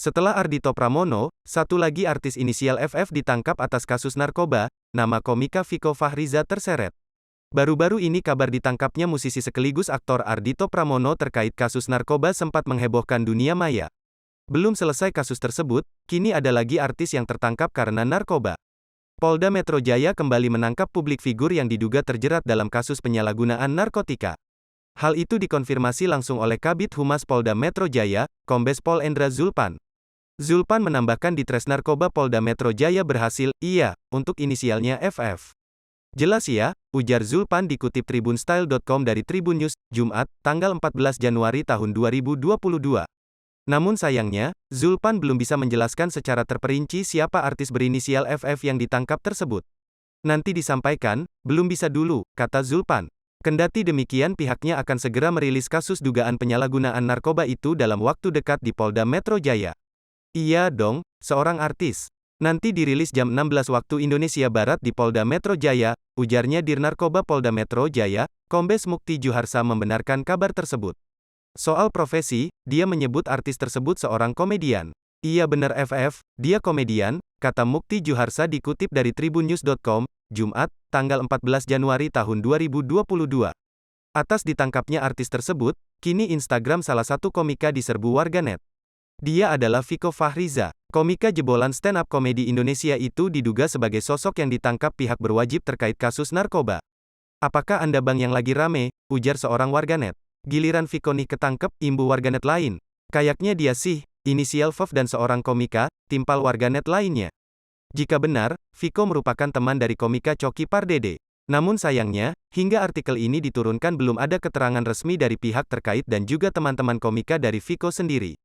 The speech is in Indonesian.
Setelah Ardhito Pramono, satu lagi artis inisial FF ditangkap atas kasus narkoba, nama komika Viko Fahriza terseret. Baru-baru ini kabar ditangkapnya musisi sekaligus aktor Ardhito Pramono terkait kasus narkoba sempat menghebohkan dunia maya. Belum selesai kasus tersebut, kini ada lagi artis yang tertangkap karena narkoba. Polda Metro Jaya kembali menangkap publik figur yang diduga terjerat dalam kasus penyalahgunaan narkotika. Hal itu dikonfirmasi langsung oleh Kabid Humas Polda Metro Jaya, Kombes Pol Endra Zulpan. Zulpan menambahkan di Tres Narkoba Polda Metro Jaya berhasil, untuk inisialnya FF. Jelas ya, ujar Zulpan dikutip tribunstyle.com dari Tribun News, Jumat, tanggal 14 Januari tahun 2022. Namun sayangnya, Zulpan belum bisa menjelaskan secara terperinci siapa artis berinisial FF yang ditangkap tersebut. Nanti disampaikan, belum bisa dulu, kata Zulpan. Kendati demikian pihaknya akan segera merilis kasus dugaan penyalahgunaan narkoba itu dalam waktu dekat di Polda Metro Jaya. Iya dong, seorang artis. Nanti dirilis jam 16 waktu Indonesia Barat di Polda Metro Jaya, ujarnya Dirnarkoba Polda Metro Jaya, Kombes Mukti Juharsa membenarkan kabar tersebut. Soal profesi, dia menyebut artis tersebut seorang komedian. Iya benar FF, dia komedian, kata Mukti Juharsa dikutip dari tribunnews.com, Jumat, tanggal 14 Januari tahun 2022. Atas ditangkapnya artis tersebut, kini Instagram salah satu komika diserbu warganet. Dia adalah Viko Fahriza. Komika jebolan stand-up komedi Indonesia itu diduga sebagai sosok yang ditangkap pihak berwajib terkait kasus narkoba. Apakah Anda bang yang lagi rame? Ujar seorang warganet. Giliran Viko nih ketangkep, imbu warganet lain. Kayaknya dia sih, inisial FF dan seorang komika, timpal warganet lainnya. Jika benar, Viko merupakan teman dari komika Coki Pardede. Namun sayangnya, hingga artikel ini diturunkan belum ada keterangan resmi dari pihak terkait dan juga teman-teman komika dari Viko sendiri.